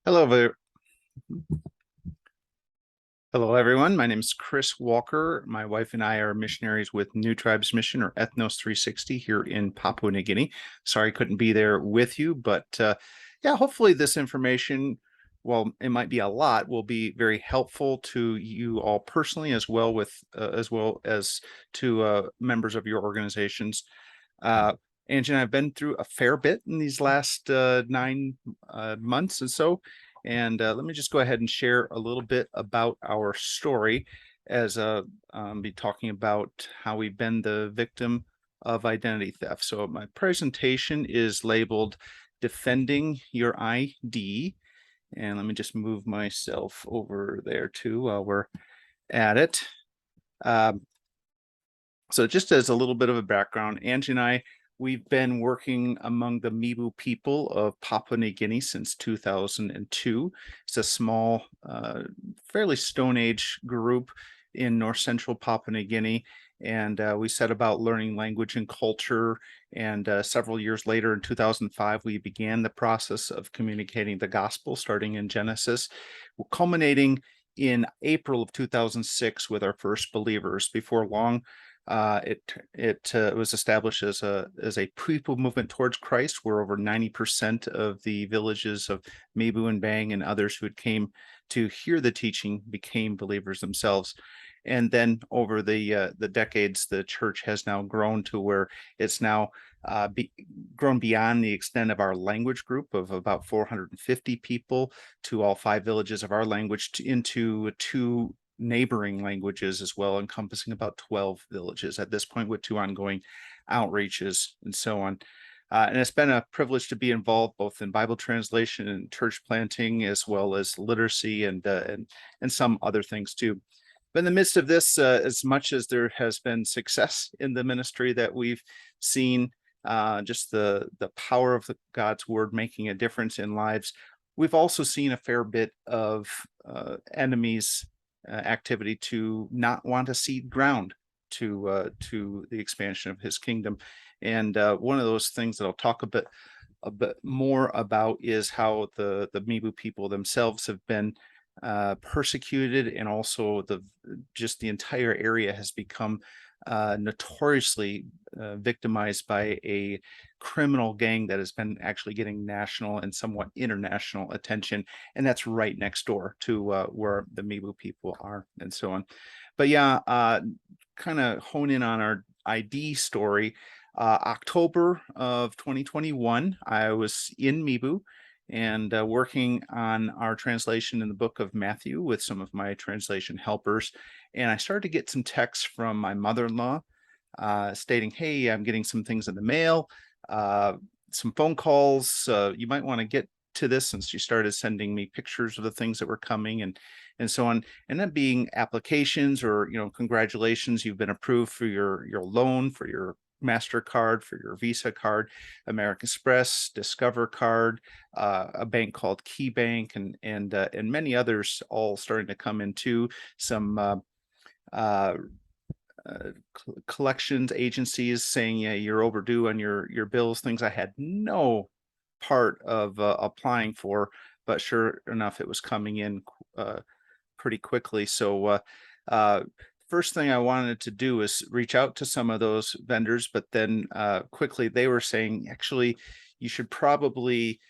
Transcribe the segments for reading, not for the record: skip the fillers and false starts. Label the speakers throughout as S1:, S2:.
S1: Hello there. Hello, everyone. My name is Chris Walker. My wife and I are missionaries with New Tribes Mission, or Ethnos 360, here in Papua New Guinea. Sorry I couldn't be there with you, but yeah, hopefully this information, while it might be a lot, will be very helpful to you all personally, as well as to members of your organizations. Angie and I have been through a fair bit in these last 9 months and so. And let me just go ahead and share a little bit about our story as be talking about how we've been the victim of identity theft. So my presentation is labeled Defending Your ID. And let me just move myself over there too while we're at it. Um, so just as a little bit of a background, Angie and I, we've been working among the Mibu people of Papua New Guinea since 2002. It's a small, fairly Stone Age group in north central Papua New Guinea. And we set about learning language and culture. And several years later, in 2005, we began the process of communicating the gospel, starting in Genesis, culminating in April of 2006 with our first believers. Before long, it was established as a people movement towards Christ, where over 90% of the villages of Mebu and Bang and others who had came to hear the teaching became believers themselves. And then over the decades, the church has now grown to where it's now grown beyond the extent of our language group of about 450 people to all 5 villages of our language into 2 neighboring languages as well, encompassing about 12 villages at this point, with 2 ongoing outreaches and so on. And it's been a privilege to be involved both in Bible translation and church planting, as well as literacy and some other things too. But in the midst of this, as much as there has been success in the ministry that we've seen, just the power of God's word making a difference in lives, we've also seen a fair bit of enemies activity to not want to cede ground to the expansion of his kingdom. And one of those things that I'll talk a bit more about is how the Mibu people themselves have been persecuted, and also just the entire area has become notoriously victimized by a criminal gang that has been actually getting national and somewhat international attention, and that's right next door to where the Mibu people are, and so on. But yeah, kind of hone in on our ID story. October of 2021, I was in Mibu and working on our translation in the book of Matthew with some of my translation helpers. And I started to get some texts from my mother-in-law stating, hey, I'm getting some things in the mail, some phone calls. You might want to get to this, since she started sending me pictures of the things that were coming and so on. And then being applications, or, congratulations, you've been approved for your loan, for your MasterCard, for your Visa card, American Express, Discover card, a bank called Key Bank, and many others all starting to come into some uh, collections agencies saying, yeah, you're overdue on your bills, things I had no part of applying for, but sure enough, it was coming in pretty quickly. So first thing I wanted to do is reach out to some of those vendors, but then quickly they were saying, actually, you should probably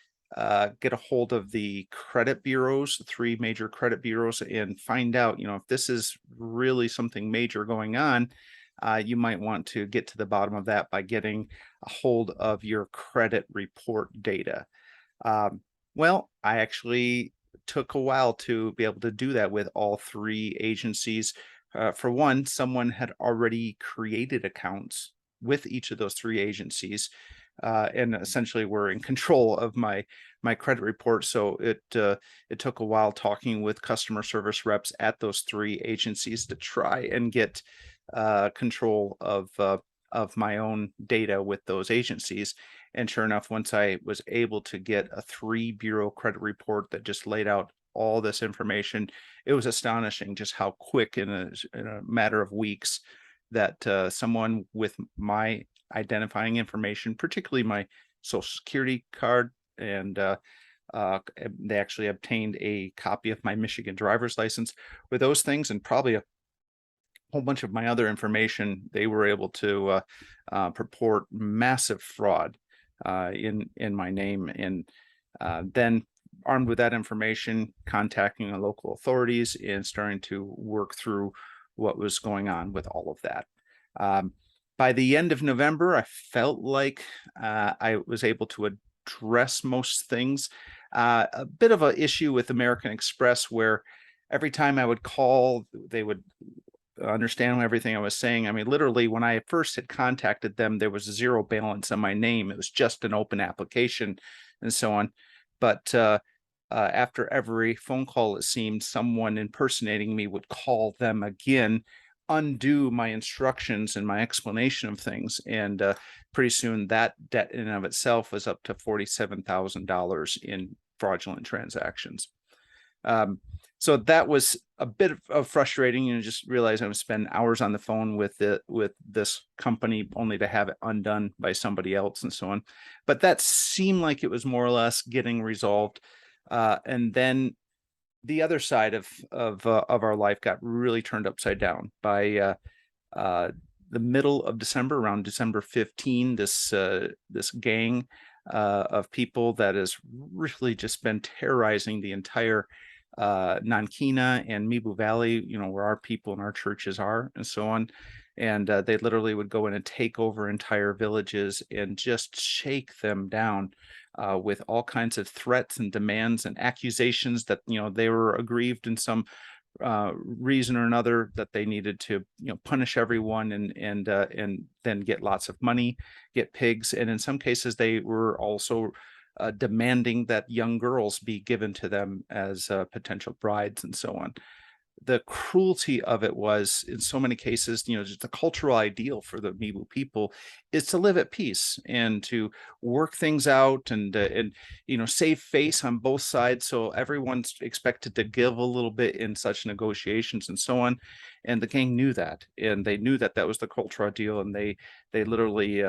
S1: get a hold of the credit bureaus, the 3 major credit bureaus, and find out, if this is really something major going on. You might want to get to the bottom of that by getting a hold of your credit report data. Um, well, I actually took a while to be able to do that with all 3 agencies. For one, someone had already created accounts with each of those 3 agencies, and essentially were in control of my credit report. So it took a while talking with customer service reps at those 3 agencies to try and get control of my own data with those agencies. And sure enough, once I was able to get a 3 bureau credit report that just laid out all this information, it was astonishing just how quick, in a matter of weeks, that someone with my identifying information, particularly my social security card and They actually obtained a copy of my Michigan driver's license with those things, and probably a whole bunch of my other information. They were able to purport massive fraud in my name, and then armed with that information, contacting the local authorities and starting to work through what was going on with all of that. By the end of November, I felt like I was able to address most things. A bit of an issue with American Express, where every time I would call, they would understand everything I was saying. I mean, literally, when I first had contacted them, there was zero balance on my name. It was just an open application and so on. But after every phone call, it seemed someone impersonating me would call them again, undo my instructions and my explanation of things. And pretty soon that debt in and of itself was up to $47,000 in fraudulent transactions. So that was a bit of frustrating, just realize I was spending hours on the phone with this company only to have it undone by somebody else and so on. But that seemed like it was more or less getting resolved. And then the other side of our life got really turned upside down by the middle of December, around December 15. This gang of people that has really just been terrorizing the entire Nankina and Mibu Valley, where our people and our churches are and so on. And they literally would go in and take over entire villages and just shake them down with all kinds of threats and demands and accusations that, they were aggrieved in some reason or another, that they needed to, punish everyone and then get lots of money, get pigs. And in some cases, they were also demanding that young girls be given to them as potential brides and so on. The cruelty of it was, in so many cases, just the cultural ideal for the Mibu people is to live at peace and to work things out and save face on both sides. So everyone's expected to give a little bit in such negotiations and so on. And the gang knew that, and they knew that that was the cultural ideal, and they literally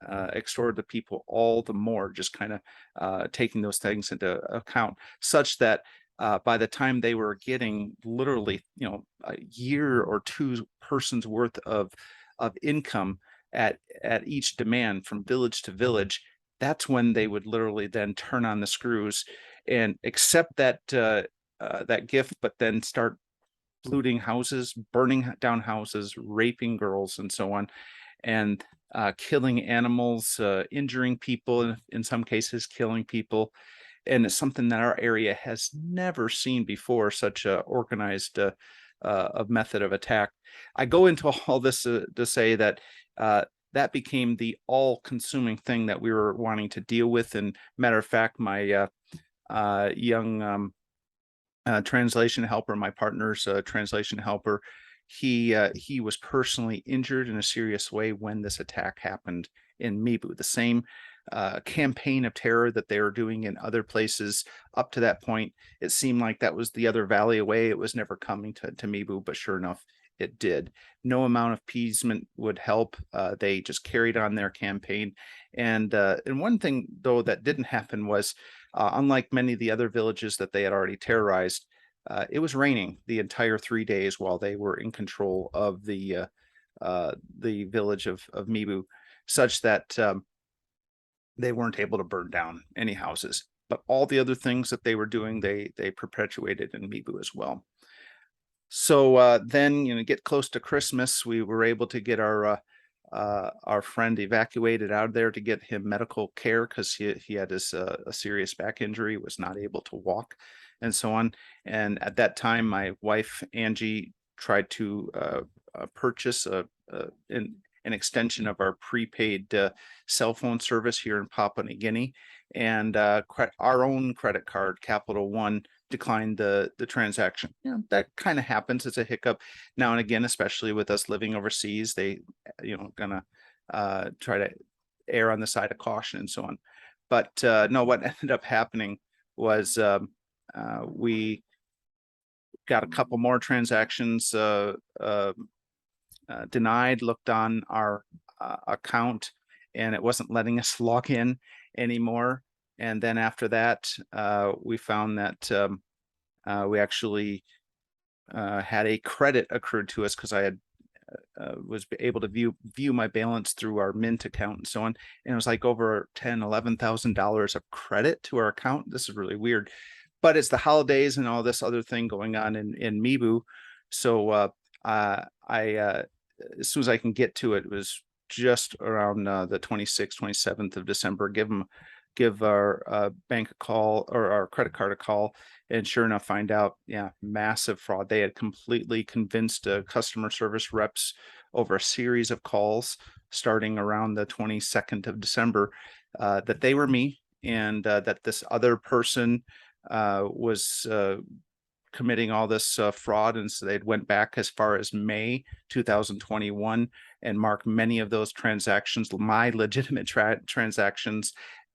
S1: extorted the people all the more, just kind of taking those things into account, such that by the time they were getting literally, a year or two person's worth of income at each demand from village to village, that's when they would literally then turn on the screws and accept that gift, but then start looting houses, burning down houses, raping girls, and so on, and killing animals, injuring people, in some cases, killing people. And it's something that our area has never seen before, such a organized a method of attack. I go into all this to say that that became the all-consuming thing that we were wanting to deal with. And matter of fact, my young translation helper, my partner's translation helper, he was personally injured in a serious way when this attack happened in Mibu. The same campaign of terror that they were doing in other places up to that point, it seemed like that was the other valley away. It was never coming to Mibu, but sure enough, it did. No amount of appeasement would help. They just carried on their campaign. And one thing, though, that didn't happen was, unlike many of the other villages that they had already terrorized, it was raining the entire 3 days while they were in control of the village of Mibu, such that they weren't able to burn down any houses. But all the other things that they were doing, they perpetuated in Mibu as well. So then, get close to Christmas, we were able to get our friend evacuated out of there to get him medical care, because he had this a serious back injury, was not able to walk, and so on. And at that time, my wife Angie tried to purchase an extension of our prepaid cell phone service here in Papua New Guinea, and our own credit card, Capital One, declined the transaction. That kind of happens. It's a hiccup now and again, especially with us living overseas. They gonna try to err on the side of caution and so on. But no, what ended up happening was we got a couple more transactions denied, looked on our account, and it wasn't letting us log in anymore. And then after that, we found that we actually had a credit accrued to us because I had was able to view my balance through our Mint account and so on. And it was like over $11,000 of credit to our account. This is really weird, but it's the holidays and all this other thing going on in Mibu. So as soon as I can get to it, it was just around the 26th, 27th of December, give our bank a call or our credit card a call, and sure enough, find out, yeah, massive fraud. They had completely convinced customer service reps over a series of calls starting around the 22nd of December that they were me, and that this other person was committing all this fraud. And so they'd went back as far as May 2021 and marked many of those transactions, my legitimate transactions,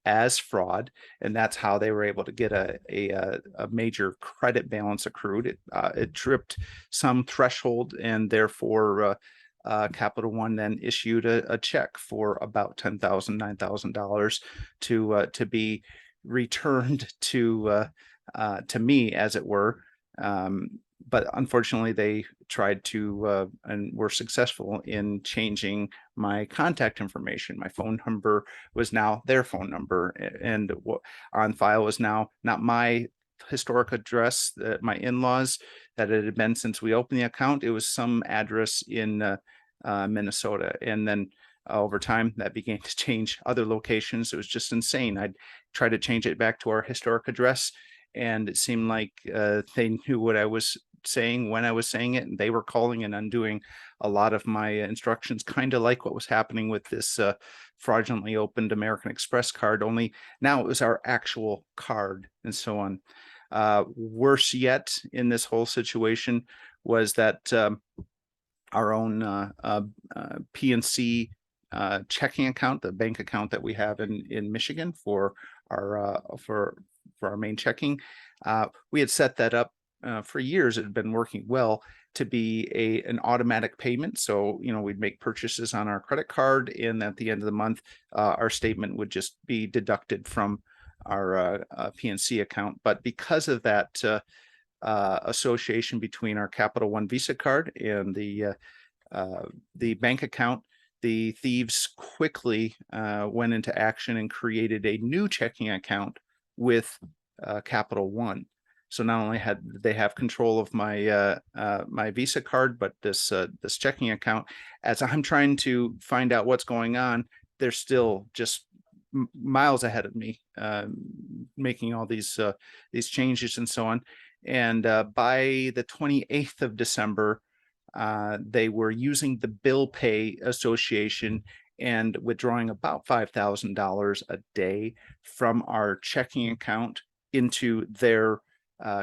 S1: as fraud. And that's how they were able to get a major credit balance accrued. It tripped some threshold, and therefore Capital One then issued a check for about $10,000, $9,000 to be returned to me, as it were. But unfortunately, they tried to and were successful in changing my contact information. My phone number was now their phone number, and on file was now not my historic address, my in-laws, that it had been since we opened the account. It was some address in Minnesota. And then over time, that began to change other locations. It was just insane. I'd try to change it back to our historic address, and it seemed like they knew what I was saying when I was saying it, and they were calling and undoing a lot of my instructions, kind of like what was happening with this fraudulently opened American Express card, only now it was our actual card and so on. Worse yet in this whole situation was that our own PNC checking account, the bank account that we have in Michigan for our main checking, we had set that up for years. It had been working well to be an automatic payment. So, we'd make purchases on our credit card, and at the end of the month, our statement would just be deducted from our PNC account. But because of that association between our Capital One Visa card and the bank account, the thieves quickly went into action and created a new checking account with Capital One. So not only had they have control of my my Visa card, but this checking account. As I'm trying to find out what's going on, they're still just miles ahead of me, making all these changes and so on. And by the 28th of December, they were using the Bill Pay Association and withdrawing about $5,000 a day from our checking account into their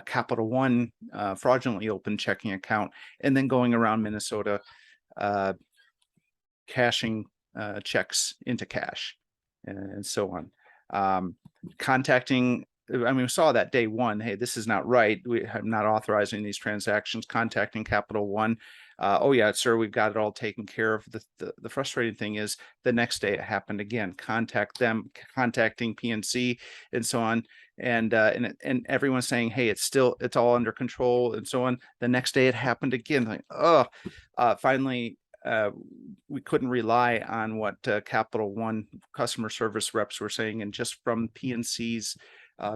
S1: Capital One fraudulently opened checking account, and then going around Minnesota cashing checks into cash and so on. Contacting, we saw that day one, hey, this is not right. I'm not authorizing these transactions. Contacting Capital One. Oh yeah, sir, we've got it all taken care of. The frustrating thing is the next day it happened again. Contacting PNC and so on. And everyone's saying, hey, it's all under control and so on. The next day it happened again. Like, finally, we couldn't rely on what Capital One customer service reps were saying, and just from PNC's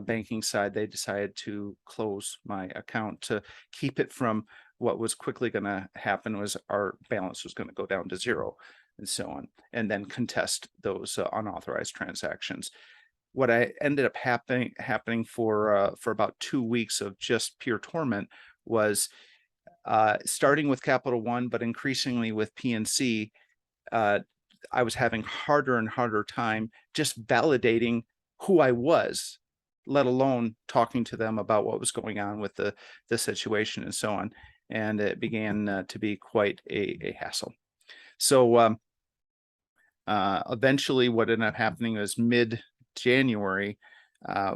S1: banking side, they decided to close my account to keep it from what was quickly going to happen. Was our balance was going to go down to zero and so on, and then contest those unauthorized transactions. What I ended up happening for about 2 weeks of just pure torment was starting with Capital One, but increasingly with PNC. I was having harder and harder time just validating who I was, let alone talking to them about what was going on with the situation and so on. And it began to be quite a hassle. So eventually what ended up happening was mid-January,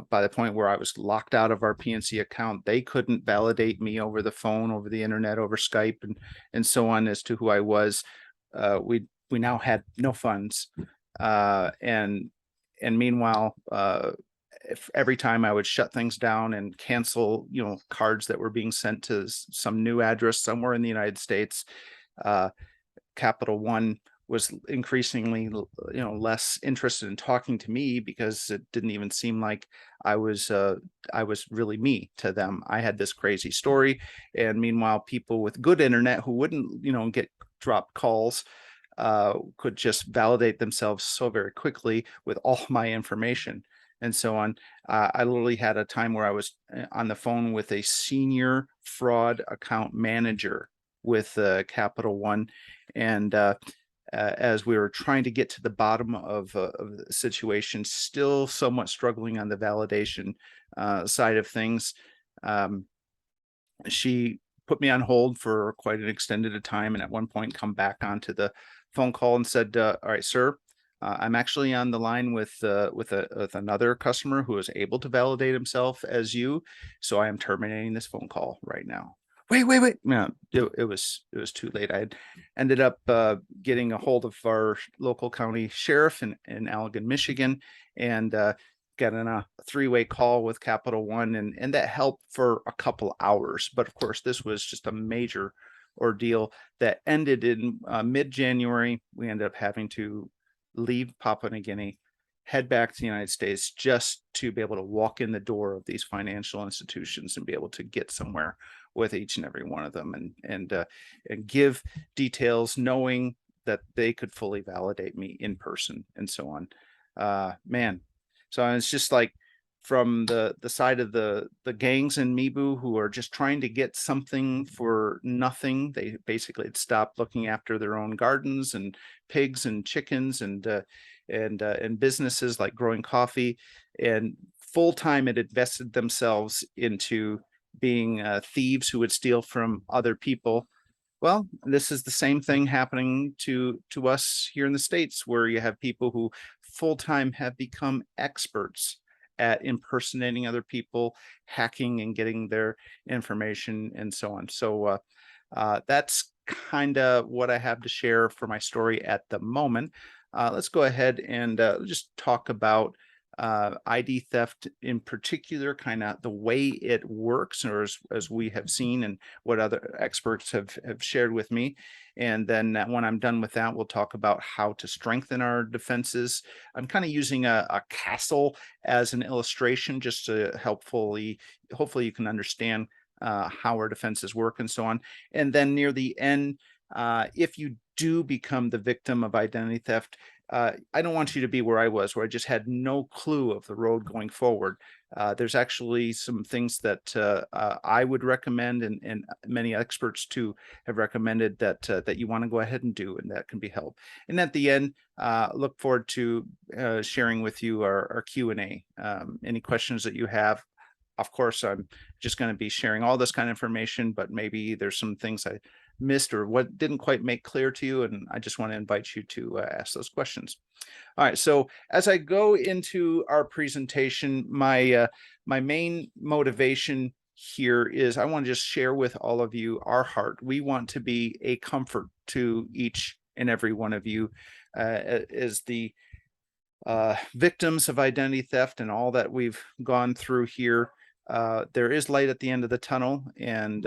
S1: by the point where I was locked out of our PNC account. They couldn't validate me over the phone, over the internet, over Skype, and so on as to who I was. We now had no funds. And meanwhile, if every time I would shut things down and cancel, cards that were being sent to some new address somewhere in the United States, uh, Capital One was increasingly, less interested in talking to me because it didn't even seem like I was really me to them. I had this crazy story, and meanwhile, people with good internet who wouldn't, get dropped calls, could just validate themselves so very quickly with all my information and so on. I literally had a time where I was on the phone with a senior fraud account manager with Capital One, and as we were trying to get to the bottom of the situation, still somewhat struggling on the validation side of things. She put me on hold for quite an extended time, and at one point come back onto the phone call and said, all right, sir, I'm actually on the line with another customer who is able to validate himself as you, so I am terminating this phone call right now. Wait. No, it was too late. I had ended up getting a hold of our local county sheriff in Allegan, Michigan, and getting a three-way call with Capital One, and that helped for a couple hours. But of course, this was just a major ordeal that ended in mid-January. We ended up having to leave Papua New Guinea, head back to the United States just to be able to walk in the door of these financial institutions and be able to get somewhere with each and every one of them, and give details, knowing that they could fully validate me in person and so on. Man, so it's just like from the side of the gangs in Mibu who are just trying to get something for nothing. They basically had stopped looking after their own gardens and pigs and chickens and businesses like growing coffee, and full time had invested themselves into being thieves who would steal from other people. Well, this is the same thing happening to us here in the States, where you have people who full time have become experts at impersonating other people, hacking and getting their information and so on. So that's kind of what I have to share for my story at the moment. Let's go ahead and just talk about ID theft in particular, kind of the way it works, or as we have seen and what other experts have shared with me. And then when I'm done with that, we'll talk about how to strengthen our defenses. I'm kind of using a castle as an illustration just to hopefully you can understand how our defenses work and so on. And then near the end, if you do become the victim of identity theft, I don't want you to be where I was, where I just had no clue of the road going forward. There's actually some things that I would recommend, and many experts too have recommended that you want to go ahead and do, and that can be helped. And at the end, look forward to sharing with you our Q&A. Any questions that you have. Of course, I'm just going to be sharing all this kind of information, but maybe there's some things I missed or what didn't quite make clear to you, and I just want to invite you to ask those questions. All right, so as I go into our presentation, my main motivation here is I want to just share with all of you our heart. We want to be a comfort to each and every one of you as the victims of identity theft and all that we've gone through here. There is light at the end of the tunnel, and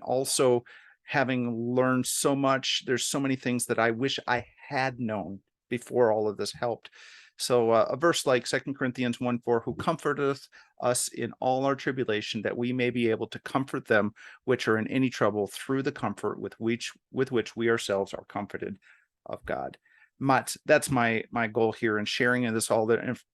S1: also having learned so much, there's so many things that I wish I had known before all of this helped. So a verse like 2 Corinthians 1:4, who comforteth us in all our tribulation, that we may be able to comfort them which are in any trouble through the comfort with which we ourselves are comforted of God. That's my goal here in sharing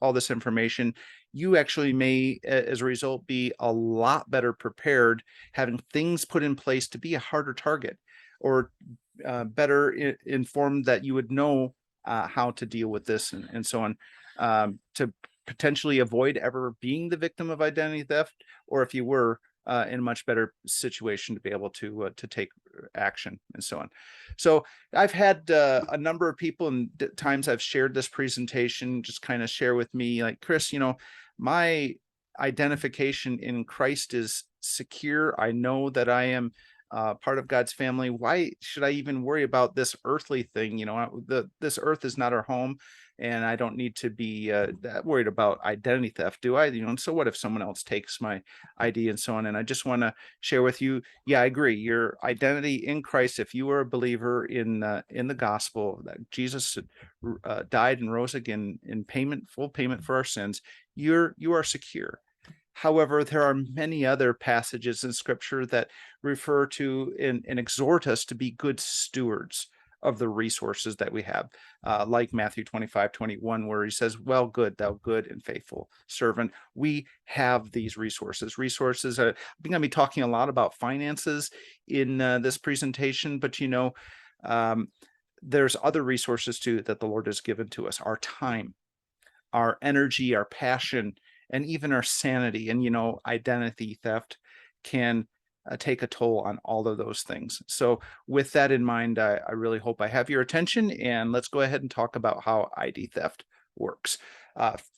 S1: all this information. You actually may, as a result, be a lot better prepared, having things put in place to be a harder target, or better informed that you would know how to deal with this and so on, to potentially avoid ever being the victim of identity theft, or if you were, in a much better situation to be able to take action and so on. So I've had a number of people, and times I've shared this presentation, just kind of share with me like, Chris, my identification in Christ is secure. I know that I am part of God's family. Why should I even worry about this earthly thing? This earth is not our home, and I don't need to be that worried about identity theft, do I? And so what if someone else takes my ID and so on? And I just want to share with you, yeah, I agree. Your identity in Christ, if you are a believer in the gospel that Jesus died and rose again in full payment for our sins, you are secure. However, there are many other passages in Scripture that refer to and exhort us to be good stewards of the resources that we have, like Matthew 25:21, where he says, well, good, thou good and faithful servant. We have these resources. I think I'm going to be talking a lot about finances in this presentation, but there's other resources too that the Lord has given to us: our time, our energy, our passion, and even our sanity. And identity theft can take a toll on all of those things. So with that in mind, I really hope I have your attention, and let's go ahead and talk about how ID theft works.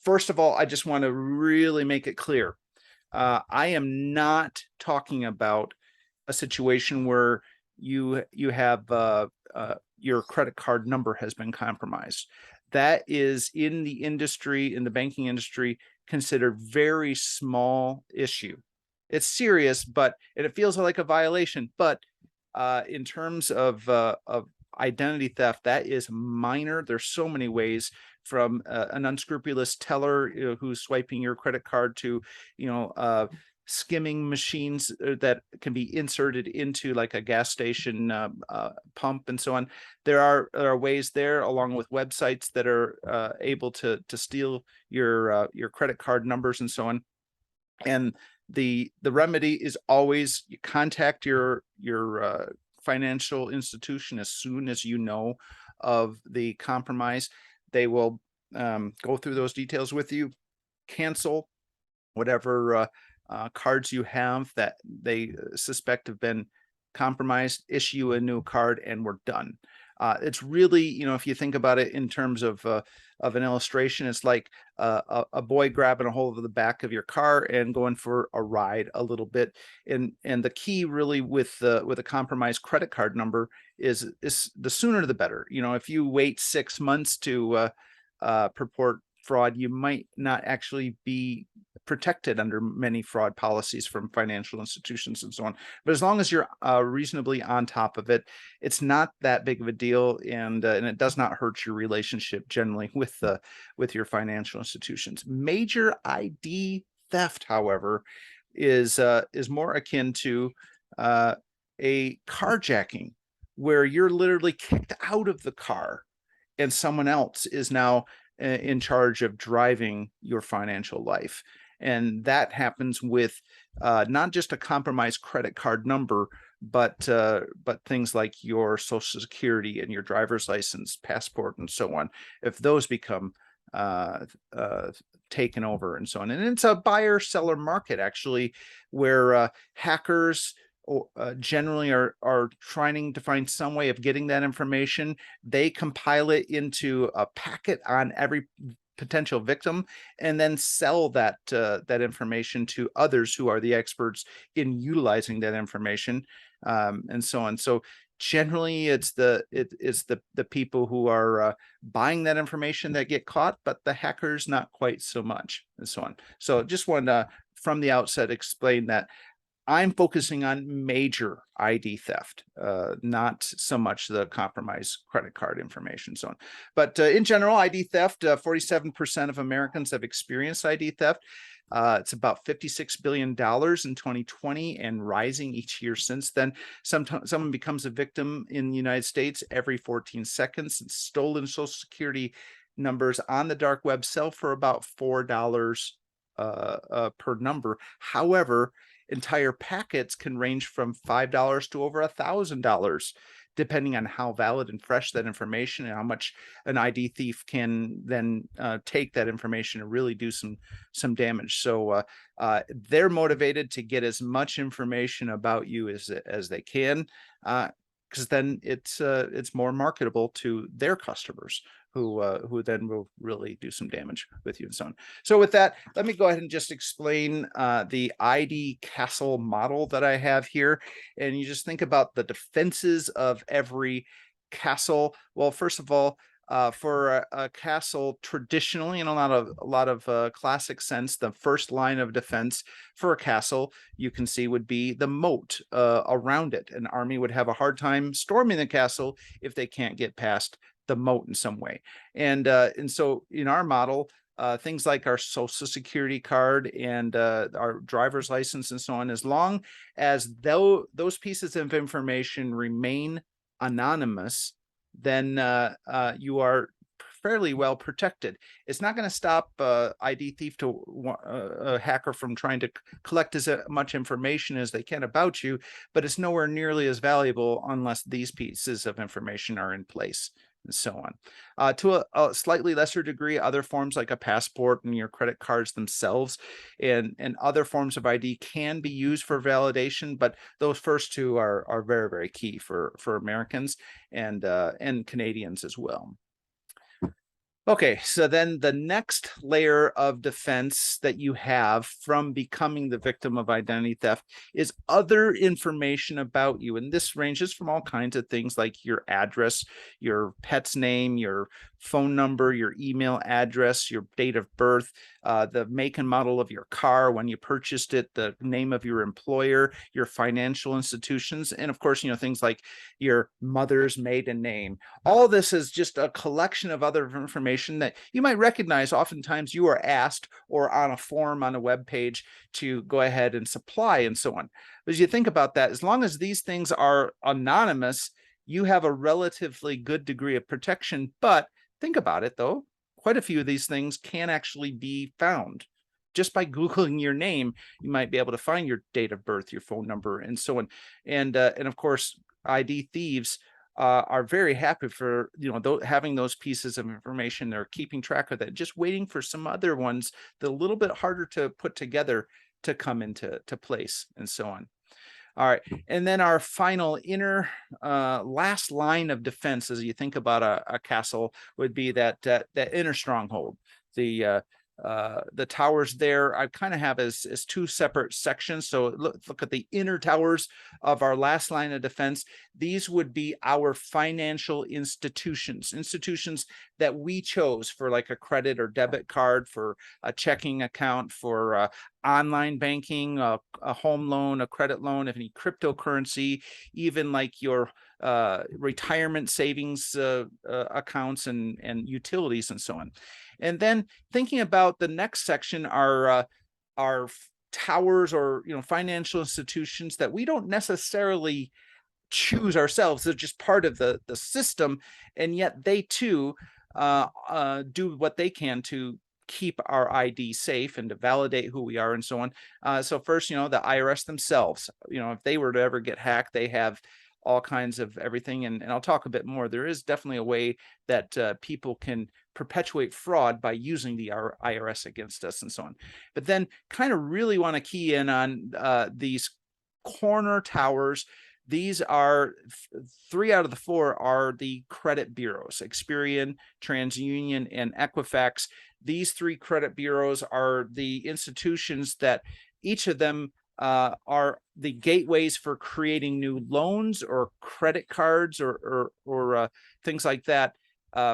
S1: First of all, I just want to really make it clear. I am not talking about a situation where you have your credit card number has been compromised. That is, in the banking industry, considered very small issue. It's serious, and it feels like a violation. But in terms of identity theft, that is minor. There's so many ways, from an unscrupulous teller who's swiping your credit card to skimming machines that can be inserted into like a gas station pump and so on. There are ways there, along with websites that are able to steal your credit card numbers and so on. And the remedy is always you contact your financial institution as soon as you know of the compromise. They will go through those details with you, cancel whatever cards you have that they suspect have been compromised, issue a new card, and we're done. It's really, if you think about it in terms of an illustration, it's like a boy grabbing a hold of the back of your car and going for a ride a little bit. And the key really with a compromised credit card number is the sooner the better. If you wait 6 months to purport fraud, you might not actually be protected under many fraud policies from financial institutions and so on. But as long as you're reasonably on top of it, it's not that big of a deal, and it does not hurt your relationship generally with your financial institutions. Major ID theft, however, is more akin to a carjacking, where you're literally kicked out of the car and someone else is now in charge of driving your financial life. And that happens with not just a compromised credit card number, but things like your social security and your driver's license, passport, and so on. If those become taken over and so on. And it's a buyer-seller market, actually, where hackers generally are trying to find some way of getting that information. They compile it into a packet on every potential victim, and then sell that information to others who are the experts in utilizing that information, and so on. So generally, it's the people who are buying that information that get caught, but the hackers not quite so much, and so on. So just wanted to, from the outset, explain that I'm focusing on major ID theft, not so much the compromised credit card information, so on. But in general, ID theft, 47% of Americans have experienced ID theft. It's about $56 billion in 2020 and rising each year since then. Someone becomes a victim in the United States every 14 seconds. And stolen Social Security numbers on the dark web sell for about $4 per number. However, entire packets can range from $5 to over $1,000, depending on how valid and fresh that information and how much an ID thief can then take that information and really do some damage. So they're motivated to get as much information about you as they can. because then it's more marketable to their customers who then will really do some damage with you and so on. So with that, let me go ahead and just explain the ID castle model that I have here. And you just think about the defenses of every castle. Well, first of all, for a castle, traditionally, in a lot of classic sense, the first line of defense for a castle, you can see, would be the moat around it. An army would have a hard time storming the castle if they can't get past the moat in some way. And so in our model, things like our social security card and our driver's license and so on, as long as those pieces of information remain anonymous, then you are fairly well protected. It's not going to stop ID thief to a hacker from trying to collect as much information as they can about you, but it's nowhere nearly as valuable unless these pieces of information are in place and so on. To a slightly lesser degree, other forms like a passport and your credit cards themselves and other forms of ID can be used for validation, but those first two are very, very key for Americans and Canadians as well. Okay, so then the next layer of defense that you have from becoming the victim of identity theft is other information about you. And this ranges from all kinds of things like your address, your pet's name, your phone number, your email address, your date of birth, the make and model of your car when you purchased it, the name of your employer, your financial institutions, and of course, things like your mother's maiden name. All this is just a collection of other information that you might recognize. Oftentimes you are asked or on a form on a web page to go ahead and supply and so on. But as you think about that, as long as these things are anonymous, you have a relatively good degree of protection. But think about it, though. Quite a few of these things can actually be found. Just by Googling your name, you might be able to find your date of birth, your phone number, and so on. And of course, ID thieves are very happy for having those pieces of information. They're keeping track of that, just waiting for some other ones that are a little bit harder to put together to come into place, and so on. All right, and then our final inner last line of defense, as you think about a castle, would be that inner stronghold. The towers there I kind of have as two separate sections. So look at the inner towers of our last line of defense. These would be our financial institutions that we chose for, like a credit or debit card, for a checking account, for online banking, a home loan, a credit loan, if any cryptocurrency, even like your retirement savings accounts and utilities and so on. And then thinking about the next section are towers or financial institutions that we don't necessarily choose ourselves. They're just part of the system, and yet they too do what they can to keep our ID safe and to validate who we are and so on. So first, the IRS themselves, if they were to ever get hacked, they have all kinds of everything. And I'll talk a bit more. There is definitely a way that people can perpetuate fraud by using the IRS against us and so on. But then kind of really want to key in on these corner towers. These are 3 out of the 4 are the credit bureaus: Experian, TransUnion, and Equifax. These 3 credit bureaus are the institutions that each of them are the gateways for creating new loans or credit cards or things like that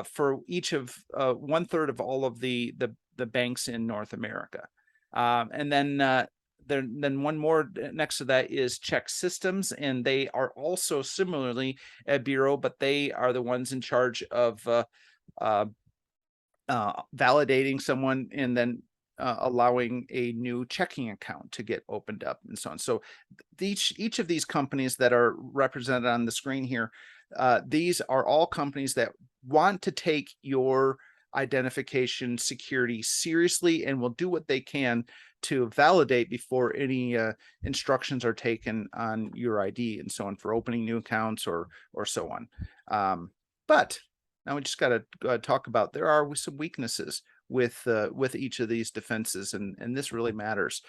S1: for each of 1/3 of all of the banks in North America. And then one more next to that is ChexSystems, and they are also similarly a bureau, but they are the ones in charge of validating someone and then allowing a new checking account to get opened up and so on. So each of these companies that are represented on the screen here, these are all companies that want to take your identification security seriously and will do what they can to validate before any instructions are taken on your ID and so on, for opening new accounts or so on. But now we just got to talk about, there are some weaknesses with each of these defenses, and this really matters.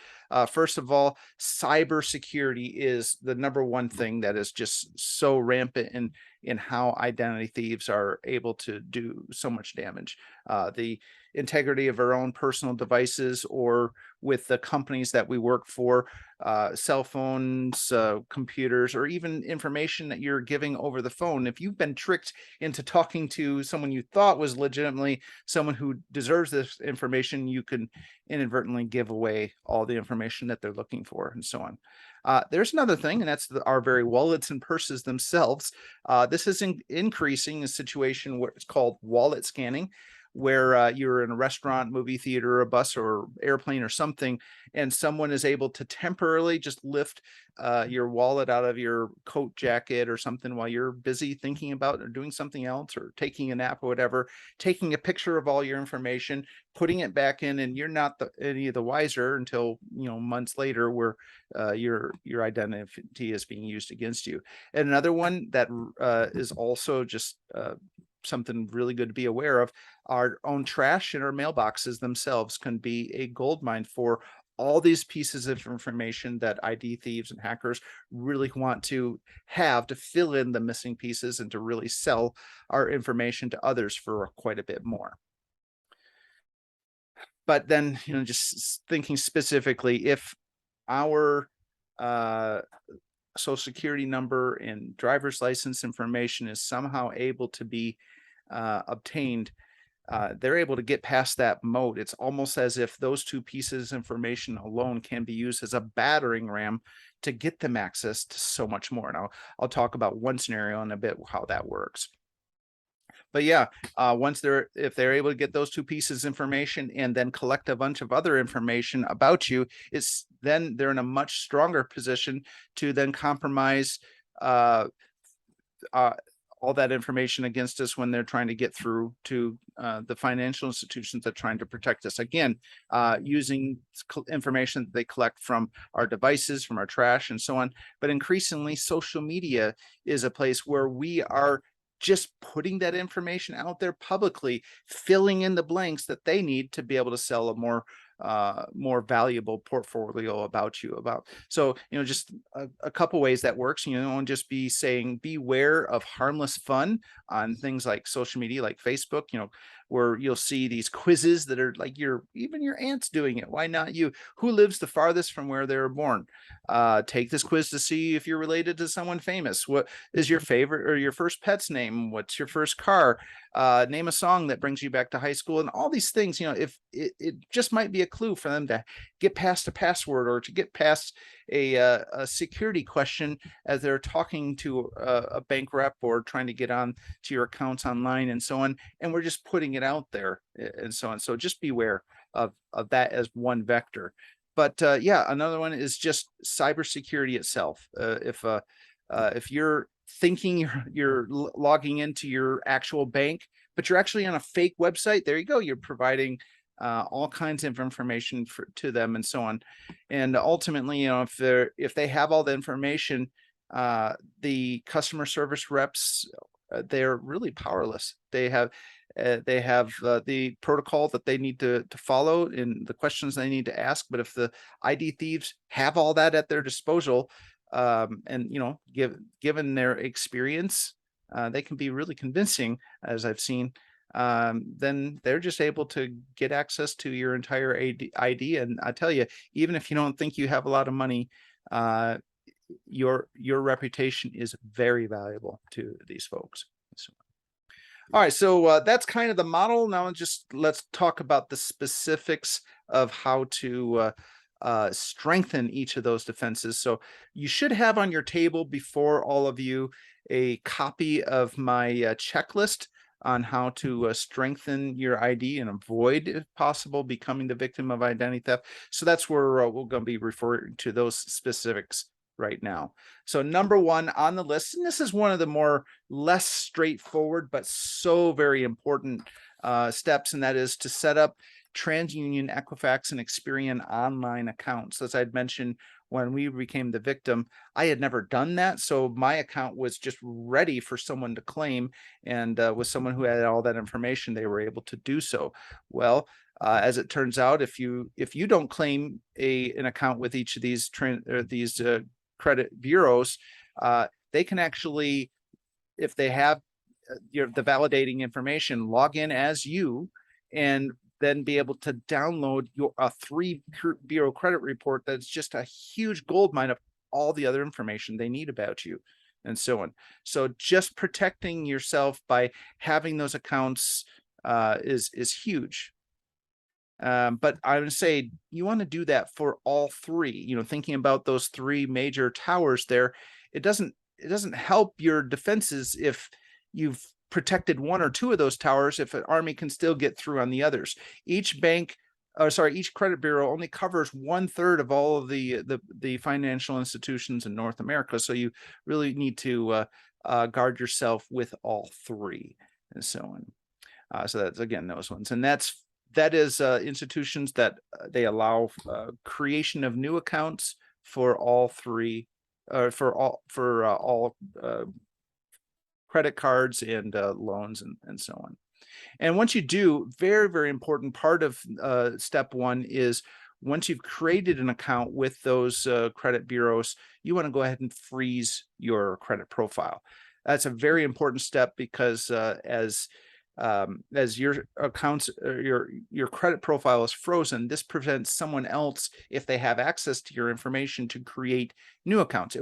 S1: First of all, cybersecurity is the number one thing that is just so rampant in how identity thieves are able to do so much damage. The integrity of our own personal devices, or with the companies that we work for, cell phones, computers, or even information that you're giving over the phone. If you've been tricked into talking to someone you thought was legitimately someone who deserves this information, you can inadvertently give away all the information that they're looking for, and so on. There's another thing, and that's our very wallets and purses themselves. This is increasing a situation where it's called wallet scanning, where you're in a restaurant, movie theater, a bus, or airplane or something, and someone is able to temporarily just lift your wallet out of your coat jacket or something while you're busy thinking about or doing something else, or taking a nap or whatever, taking a picture of all your information, putting it back in, and you're not any of the wiser until months later, where your identity is being used against you. And another one that is also just something really good to be aware of: our own trash in our mailboxes themselves can be a goldmine for all these pieces of information that ID thieves and hackers really want to have to fill in the missing pieces and to really sell our information to others for quite a bit more. But then, just thinking specifically, if our social security number and driver's license information is somehow able to be obtained, they're able to get past that moat. It's almost as if those two pieces of information alone can be used as a battering ram to get them access to so much more. And I'll talk about one scenario in a bit, how that works. But yeah, if they're able to get those two pieces of information and then collect a bunch of other information about you, then they're in a much stronger position to then compromise all that information against us when they're trying to get through to the financial institutions that are trying to protect us. Again, using information that they collect from our devices, from our trash, and so on. But increasingly, social media is a place where we are just putting that information out there publicly, filling in the blanks that they need to be able to sell a more valuable portfolio about you. So just a couple ways that works. And just be saying, beware of harmless fun on things like social media, like Facebook, where you'll see these quizzes that are like even your aunt's doing it. Why not you? Who lives the farthest from where they were born? Take this quiz to see if you're related to someone famous. What is your favorite or your first pet's name? What's your first car? Name a song that brings you back to high school, and all these things. If it just might be a clue for them to get past a password, or to get past a security question as they're talking to a bank rep, or trying to get on to your accounts online, and so on. And we're just putting it out there, and so on. So just beware of that as one vector. But yeah, another one is just cybersecurity itself. If you're thinking you're logging into your actual bank, but you're actually on a fake website, there you go. You're providing all kinds of information to them, and so on. And ultimately, if they have all the information, the customer service reps, they're really powerless. They have the protocol that they need to follow, and the questions they need to ask. But if the ID thieves have all that at their disposal, and given their experience, they can be really convincing, as I've seen. Then they're just able to get access to your entire ID. And I tell you, even if you don't think you have a lot of money, your reputation is very valuable to these folks. So, all right, so that's kind of the model. Now let's talk about the specifics of how to strengthen each of those defenses. So you should have on your table before all of you a copy of my checklist on how to strengthen your ID and avoid, if possible, becoming the victim of identity theft. So that's where we're going to be referring to those specifics right now. So number one on the list, and this is one of the less straightforward but so very important steps, and that is to set up TransUnion, Equifax, and Experian online accounts. As I'd mentioned, when we became the victim, I had never done that. So my account was just ready for someone to claim. And with someone who had all that information, they were able to do so. Well, as it turns out, if you don't claim an account with each of these credit bureaus, they can actually, if they have the validating information, log in as you, and then be able to download your a 3 bureau credit report that's just a huge gold mine of all the other information they need about you, and so on. So just protecting yourself by having those accounts is huge. But I would say you want to do that for all three. Thinking about those 3 major towers there, it doesn't help your defenses if you've protected 1 or 2 of those towers, if an army can still get through on the others. Each credit bureau only covers 1/3 of all of the financial institutions in North America. So you really need to guard yourself with all 3, and so on. So that's, again, those ones, and that is institutions that they allow creation of new accounts for all 3, for all credit cards and loans, and so on. And once you do, very, very important part of step 1 is, once you've created an account with those credit bureaus, you want to go ahead and freeze your credit profile. That's a very important step, because as your accounts, your credit profile is frozen, this prevents someone else, if they have access to your information, to create new accounts.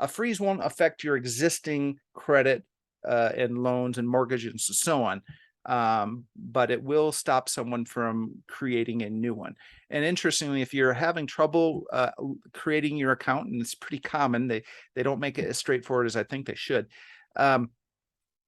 S1: A freeze won't affect your existing credit and loans and mortgages and so on. But it will stop someone from creating a new one. And interestingly, if you're having trouble creating your account, and it's pretty common, they don't make it as straightforward as I think they should.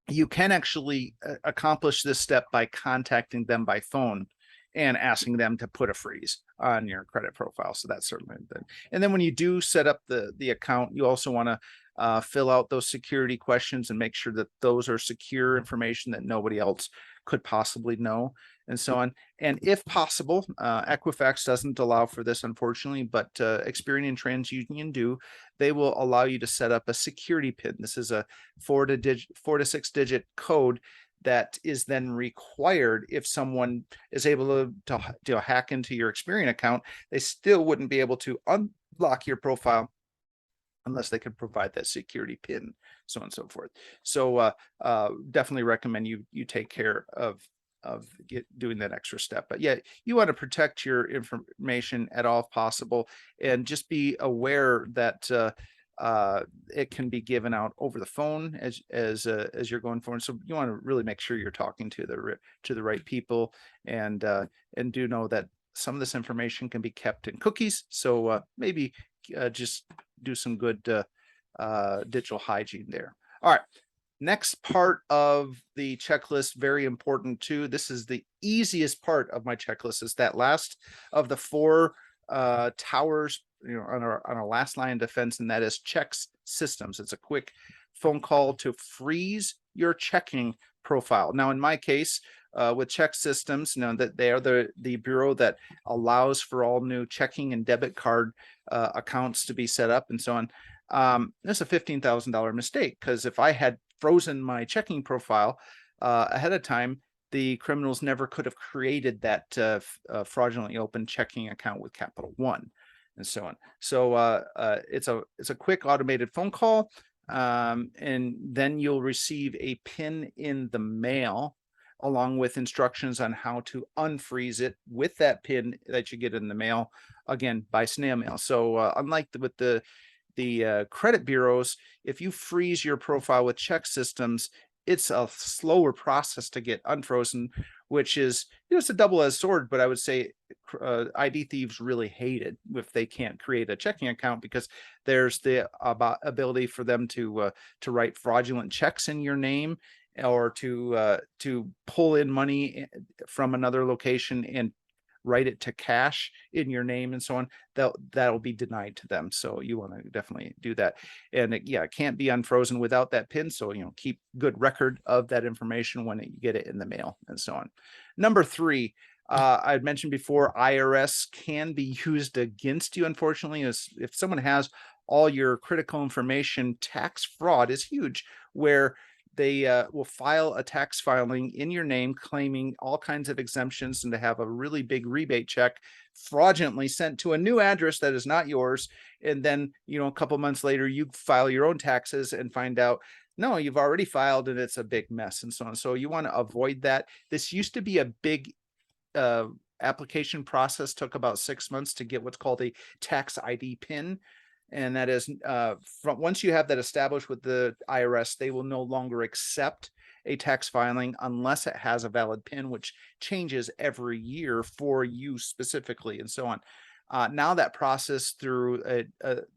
S1: You can actually accomplish this step by contacting them by phone and asking them to put a freeze on your credit profile. So that's certainly good. And then when you do set up the account, you also want to fill out those security questions and make sure that those are secure information that nobody else could possibly know, and so on. And if possible, Equifax doesn't allow for this, unfortunately, but Experian and TransUnion do. They will allow you to set up a security PIN. This is a 4 to 6-digit code that is then required. If someone is able to hack into your Experian account, they still wouldn't be able to unlock your profile unless they could provide that security PIN, so on and so forth. So definitely recommend you take care of doing that extra step. But yeah, you want to protect your information at all possible, and just be aware that it can be given out over the phone as you're going forward. So you want to really make sure you're talking to the right people, and do know that some of this information can be kept in cookies. So maybe just do some good digital hygiene there. All right. Next part of the checklist, very important too. This is the easiest part of my checklist, is that last of the 4 towers, on our last line of defense, and that is ChexSystems. It's a quick phone call to freeze your checking profile. Now, in my case, with ChexSystems, that they are the bureau that allows for all new checking and debit card accounts to be set up, and so on. That's a $15,000 mistake, because if I had frozen my checking profile ahead of time, the criminals never could have created that fraudulently open checking account with Capital One, and so on. So it's a quick automated phone call, and then you'll receive a PIN in the mail, along with instructions on how to unfreeze it with that PIN that you get in the mail, again, by snail mail. So unlike with the credit bureaus, if you freeze your profile with ChexSystems, it's a slower process to get unfrozen, which is, it's a double-edged sword. But I would say ID thieves really hate it if they can't create a checking account, because there's the ability for them to write fraudulent checks in your name, or to pull in money from another location and write it to cash in your name, and so on. That'll be denied to them. So you want to definitely do that. And it can't be unfrozen without that PIN. So keep good record of that information when you get it in the mail, and so on. Number 3, I had mentioned before, IRS can be used against you, unfortunately, as if someone has all your critical information. Tax fraud is huge, where they will file a tax filing in your name claiming all kinds of exemptions and to have a really big rebate check fraudulently sent to a new address that is not yours. And then, a couple months later, you file your own taxes and find out, no, you've already filed and it's a big mess and so on. So you want to avoid that. This used to be a big application process, took about 6 months to get what's called a tax ID PIN. And that is from once you have that established with the IRS, they will no longer accept a tax filing unless it has a valid PIN, which changes every year for you specifically, and so on. Now that process through